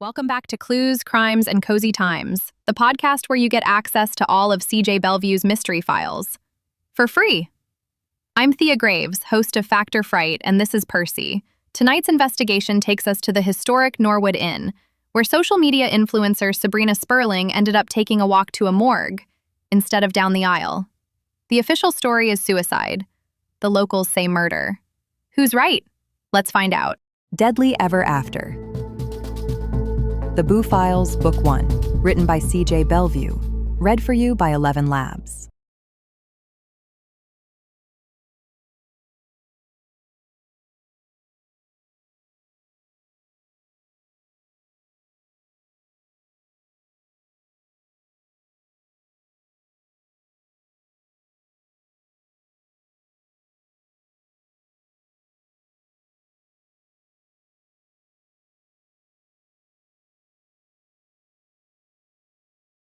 Welcome back to Clues, Crimes, and Cozy Times, the podcast where you get access to all of CJ Bellvue's mystery files. For free. I'm Thea Graves, host of Fact or Fright, and this is Percy. Tonight's investigation takes us to the historic Norwood Inn, where social media influencer Sabrina Sperling ended up taking a walk to a morgue instead of down the aisle. The official story is suicide. The locals say murder. Who's right? Let's find out. Deadly Ever After. The Boo Files, Book 1, written by CJ Bellvue, read for you by 11 Labs.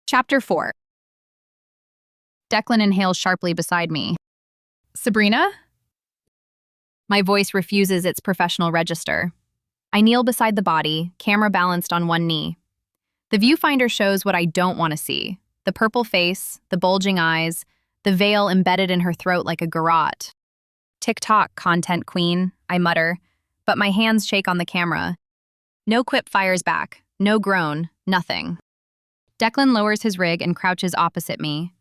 Chapter 4. Declan inhales sharply beside me. Sabrina? My voice refuses its professional register. I kneel beside the body, camera balanced on one knee. The viewfinder shows what I don't want to see. The purple face, the bulging eyes, the veil embedded in her throat like a garrote. "Tick-tock, content queen," I mutter, but my hands shake on the camera. No quip fires back, no groan, nothing. Declan lowers his rig and crouches opposite me.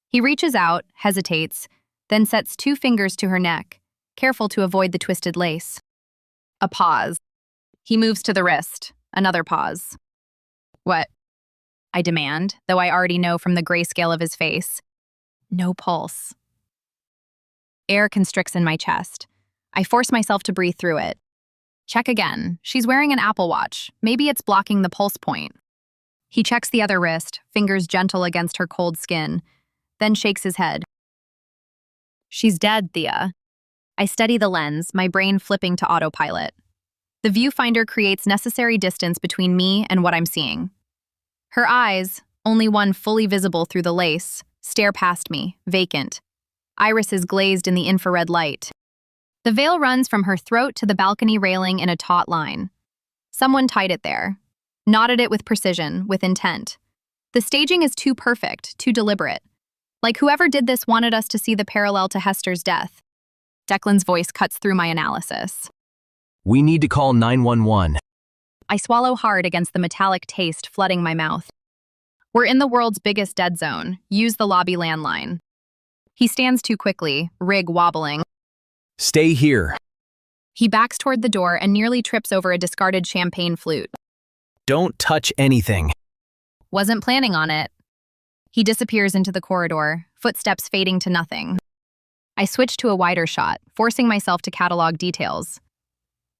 He reaches out, hesitates, then sets 2 fingers to her neck, careful to avoid the twisted lace. A pause. He moves to the wrist. Another pause. "What?" I demand, though I already know from the grayscale of his face. No pulse. Air constricts in my chest. I force myself to breathe through it. Check again. She's wearing an Apple Watch. Maybe it's blocking the pulse point. He checks the other wrist, fingers gentle against her cold skin, then shakes his head. "She's dead, Thea." I steady the lens, my brain flipping to autopilot. The viewfinder creates necessary distance between me and what I'm seeing. Her eyes, only one fully visible through the lace, stare past me, vacant. Irises glazed in the infrared light. The veil runs from her throat to the balcony railing in a taut line. Someone tied it there. Knotted it with precision, with intent. The staging is too perfect, too deliberate. Like whoever did this wanted us to see the parallel to Hester's death. Declan's voice cuts through my analysis. "We need to call 911. I swallow hard against the metallic taste flooding my mouth. "We're in the world's biggest dead zone. Use the lobby landline." He stands too quickly, rig wobbling. Stay here. He backs toward the door and nearly trips over a discarded champagne flute. Don't touch anything." Wasn't planning on it. He disappears into the corridor, footsteps fading to nothing. I switch to a wider shot, forcing myself to catalog details.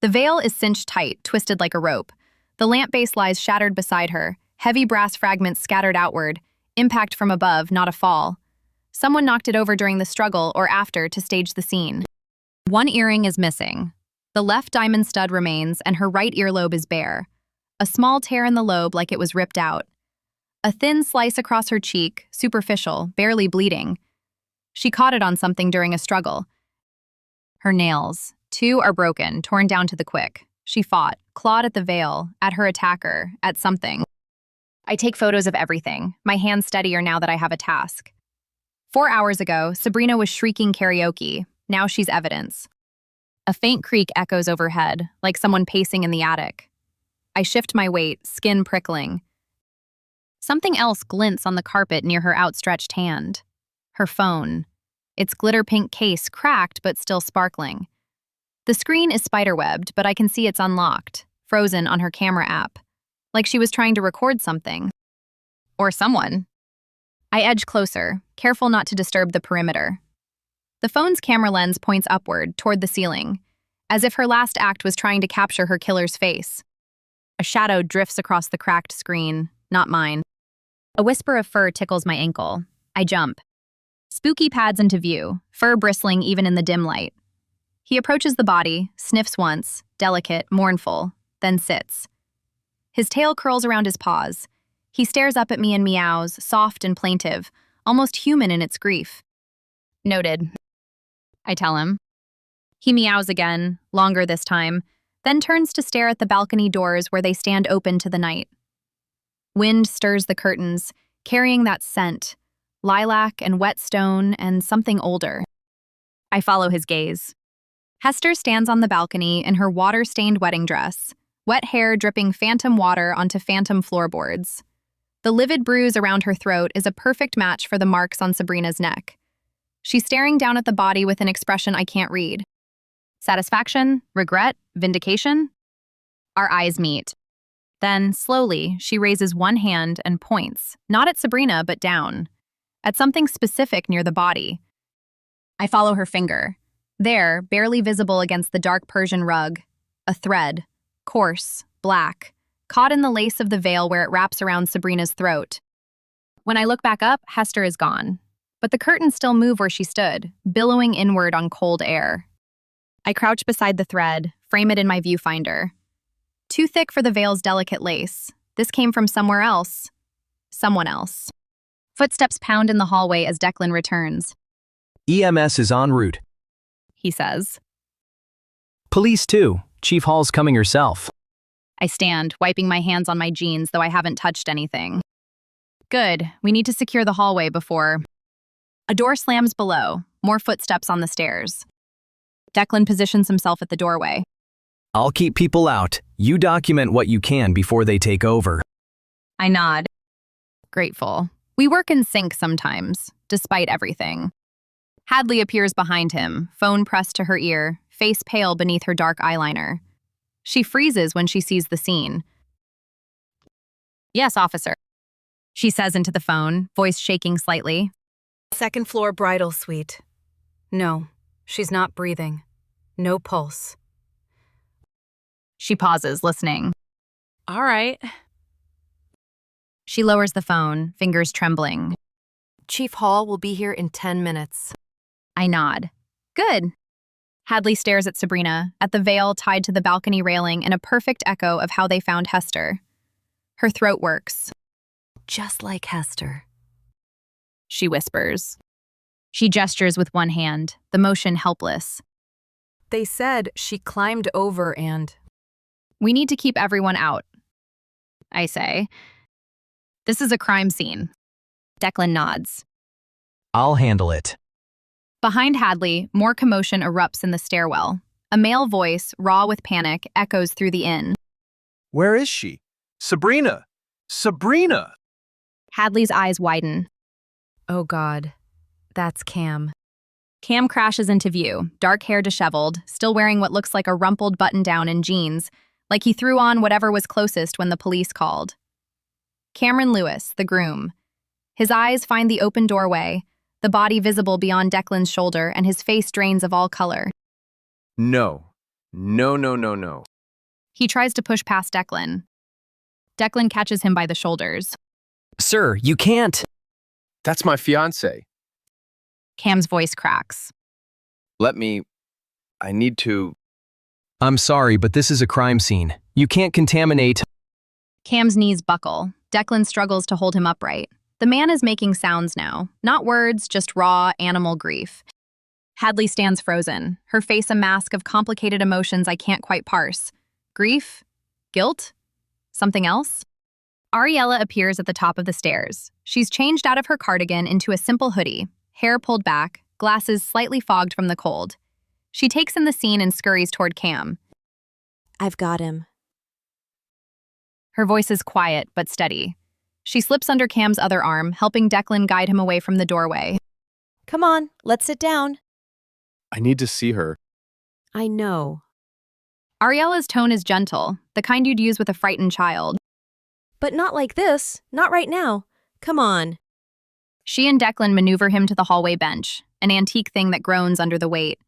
The veil is cinched tight, twisted like a rope. The lamp base lies shattered beside her, heavy brass fragments scattered outward, impact from above, not a fall. Someone knocked it over during the struggle or after to stage the scene. One earring is missing. The left diamond stud remains, and her right earlobe is bare. A small tear in the lobe like it was ripped out. A thin slice across her cheek, superficial, barely bleeding. She caught it on something during a struggle. Her nails, 2 are broken, torn down to the quick. She fought, clawed at the veil, at her attacker, at something. I take photos of everything, my hands steadier now that I have a task. 4 hours ago, Sabrina was shrieking karaoke. Now she's evidence. A faint creak echoes overhead, like someone pacing in the attic. I shift my weight, skin prickling. Something else glints on the carpet near her outstretched hand. Her phone. Its glitter-pink case cracked but still sparkling. The screen is spiderwebbed, but I can see it's unlocked, frozen on her camera app, like she was trying to record something. Or someone. I edge closer, careful not to disturb the perimeter. The phone's camera lens points upward, toward the ceiling, as if her last act was trying to capture her killer's face. A shadow drifts across the cracked screen, not mine. A whisper of fur tickles my ankle. I jump. Spooky pads into view, fur bristling even in the dim light. He approaches the body, sniffs once, delicate, mournful, then sits. His tail curls around his paws. He stares up at me and meows, soft and plaintive, almost human in its grief. "Noted," I tell him. He meows again, longer this time, then turns to stare at the balcony doors where they stand open to the night. Wind stirs the curtains, carrying that scent, lilac and wet stone and something older. I follow his gaze. Hester stands on the balcony in her water-stained wedding dress, wet hair dripping phantom water onto phantom floorboards. The livid bruise around her throat is a perfect match for the marks on Sabrina's neck. She's staring down at the body with an expression I can't read. Satisfaction? Regret? Vindication? Our eyes meet. Then, slowly, she raises one hand and points, not at Sabrina, but down, at something specific near the body. I follow her finger. There, barely visible against the dark Persian rug, a thread, coarse, black, caught in the lace of the veil where it wraps around Sabrina's throat. When I look back up, Hester is gone, but the curtains still move where she stood, billowing inward on cold air. I crouch beside the thread, frame it in my viewfinder. Too thick for the veil's delicate lace. This came from somewhere else. Someone else. Footsteps pound in the hallway as Declan returns. EMS is en route. He says. Police too. Chief Hall's coming herself. I stand, wiping my hands on my jeans, though I haven't touched anything. Good. We need to secure the hallway before... A door slams below, more footsteps on the stairs. Declan positions himself at the doorway. I'll keep people out. You document what you can before they take over. I nod. Grateful. We work in sync sometimes, despite everything. Hadley appears behind him, phone pressed to her ear, face pale beneath her dark eyeliner. She freezes when she sees the scene. Yes, officer, she says into the phone, voice shaking slightly. Second floor bridal suite. No, she's not breathing. No pulse. She pauses, listening. All right. She lowers the phone, fingers trembling. Chief Hall will be here in 10 minutes. I nod. Good. Hadley stares at Sabrina, at the veil tied to the balcony railing in a perfect echo of how they found Hester. Her throat works. Just like Hester. She whispers. She gestures with one hand, the motion helpless. They said she climbed over and... We need to keep everyone out, I say. This is a crime scene. Declan nods. I'll handle it. Behind Hadley, more commotion erupts in the stairwell. A male voice, raw with panic, echoes through the inn. Where is she? Sabrina! Sabrina! Hadley's eyes widen. Oh God, that's Cam. Cam crashes into view, dark hair disheveled, still wearing what looks like a rumpled button-down and jeans, like he threw on whatever was closest when the police called. Cameron Lewis, the groom. His eyes find the open doorway, the body visible beyond Declan's shoulder, and his face drains of all color. No. No. He tries to push past Declan. Declan catches him by the shoulders. Sir, you can't. That's my fiancé. Cam's voice cracks. I need to... I'm sorry, but this is a crime scene. You can't contaminate... Cam's knees buckle. Declan struggles to hold him upright. The man is making sounds now. Not words, just raw, animal grief. Hadley stands frozen, her face a mask of complicated emotions I can't quite parse. Grief? Guilt? Something else? Ariella appears at the top of the stairs. She's changed out of her cardigan into a simple hoodie, hair pulled back, glasses slightly fogged from the cold. She takes in the scene and scurries toward Cam. I've got him. Her voice is quiet but steady. She slips under Cam's other arm, helping Declan guide him away from the doorway. Come on, let's sit down. I need to see her. I know. Ariella's tone is gentle, the kind you'd use with a frightened child. But not like this. Not right now. Come on. She and Declan maneuver him to the hallway bench, an antique thing that groans under the weight.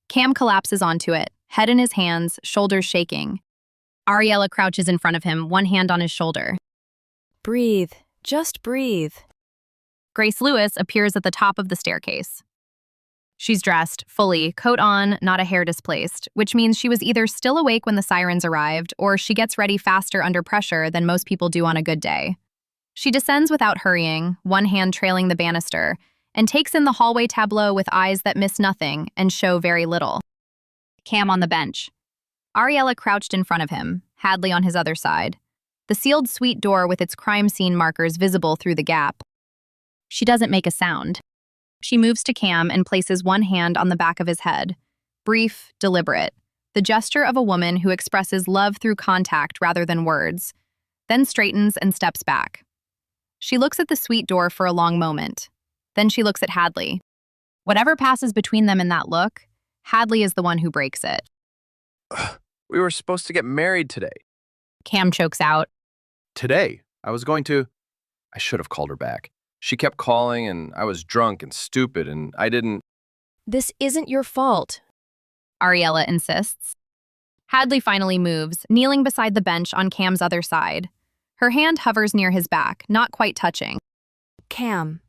Cam collapses onto it, head in his hands, shoulders shaking. Ariella crouches in front of him, one hand on his shoulder. Breathe. Just breathe. Grace Lewis appears at the top of the staircase. She's dressed, fully, coat on, not a hair displaced, which means she was either still awake when the sirens arrived, or she gets ready faster under pressure than most people do on a good day. She descends without hurrying, one hand trailing the banister, and takes in the hallway tableau with eyes that miss nothing and show very little. Cam on the bench. Ariella crouched in front of him, Hadley on his other side. The sealed suite door with its crime scene markers visible through the gap. She doesn't make a sound. She moves to Cam and places one hand on the back of his head. Brief, deliberate. The gesture of a woman who expresses love through contact rather than words, then straightens and steps back. She looks at the suite door for a long moment. Then she looks at Hadley. Whatever passes between them in that look, Hadley is the one who breaks it. We were supposed to get married today. Cam chokes out. Today? I should have called her back. She kept calling, and I was drunk and stupid, and I didn't. This isn't your fault. Ariella insists. Hadley finally moves, kneeling beside the bench on Cam's other side. Her hand hovers near his back, not quite touching. Cam.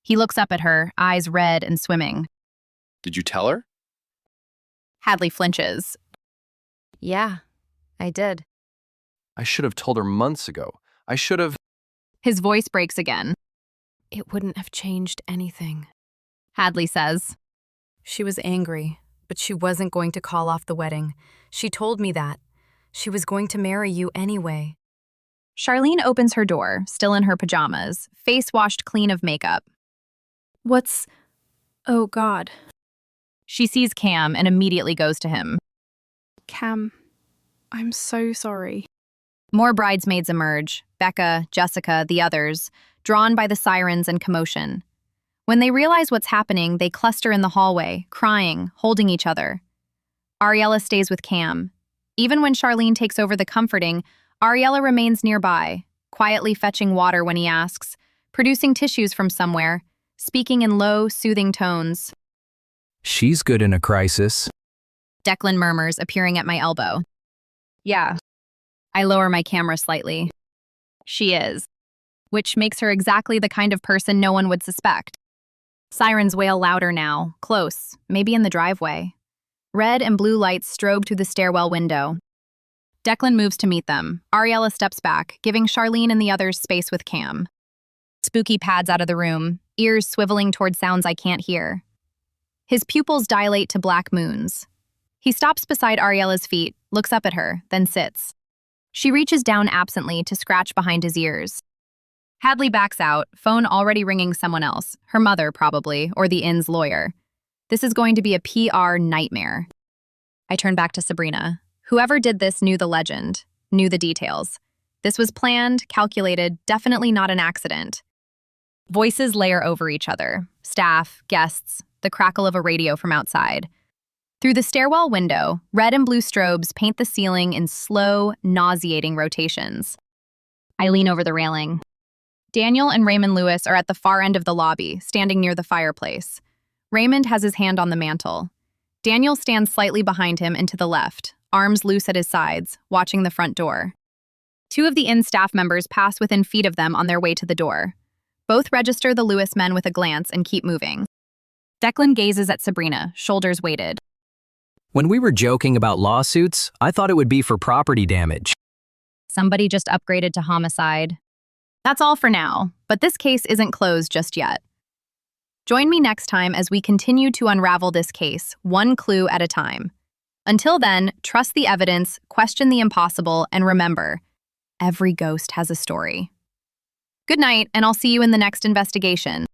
He looks up at her, eyes red and swimming. Did you tell her? Hadley flinches. Yeah, I did. I should have told her months ago. I should have. His voice breaks again. It wouldn't have changed anything. Hadley says. She was angry, but she wasn't going to call off the wedding. She told me that. She was going to marry you anyway. Charlene opens her door, still in her pajamas, face washed clean of makeup. Oh, God. She sees Cam and immediately goes to him. Cam, I'm so sorry. More bridesmaids emerge, Becca, Jessica, the others, drawn by the sirens and commotion. When they realize what's happening, they cluster in the hallway, crying, holding each other. Ariella stays with Cam. Even when Charlene takes over the comforting, Ariella remains nearby, quietly fetching water when he asks, producing tissues from somewhere, speaking in low, soothing tones. She's good in a crisis. Declan murmurs, appearing at my elbow. Yeah. I lower my camera slightly. She is. Which makes her exactly the kind of person no one would suspect. Sirens wail louder now, close, maybe in the driveway. Red and blue lights strobe through the stairwell window. Declan moves to meet them. Ariella steps back, giving Charlene and the others space with Cam. Spooky pads out of the room, ears swiveling toward sounds I can't hear. His pupils dilate to black moons. He stops beside Ariella's feet, looks up at her, then sits. She reaches down absently to scratch behind his ears. Hadley backs out, phone already ringing someone else, her mother probably, or the inn's lawyer. This is going to be a PR nightmare. I turn back to Sabrina. Whoever did this knew the legend, knew the details. This was planned, calculated, definitely not an accident. Voices layer over each other. Staff, guests, the crackle of a radio from outside. Through the stairwell window, red and blue strobes paint the ceiling in slow, nauseating rotations. I lean over the railing. Daniel and Raymond Lewis are at the far end of the lobby, standing near the fireplace. Raymond has his hand on the mantel. Daniel stands slightly behind him and to the left, arms loose at his sides, watching the front door. Two of the inn staff members pass within feet of them on their way to the door. Both register the Lewis men with a glance and keep moving. Declan gazes at Sabrina, shoulders weighted. When we were joking about lawsuits, I thought it would be for property damage. Somebody just upgraded to homicide. That's all for now, but this case isn't closed just yet. Join me next time as we continue to unravel this case, one clue at a time. Until then, trust the evidence, question the impossible, and remember, every ghost has a story. Good night, and I'll see you in the next investigation.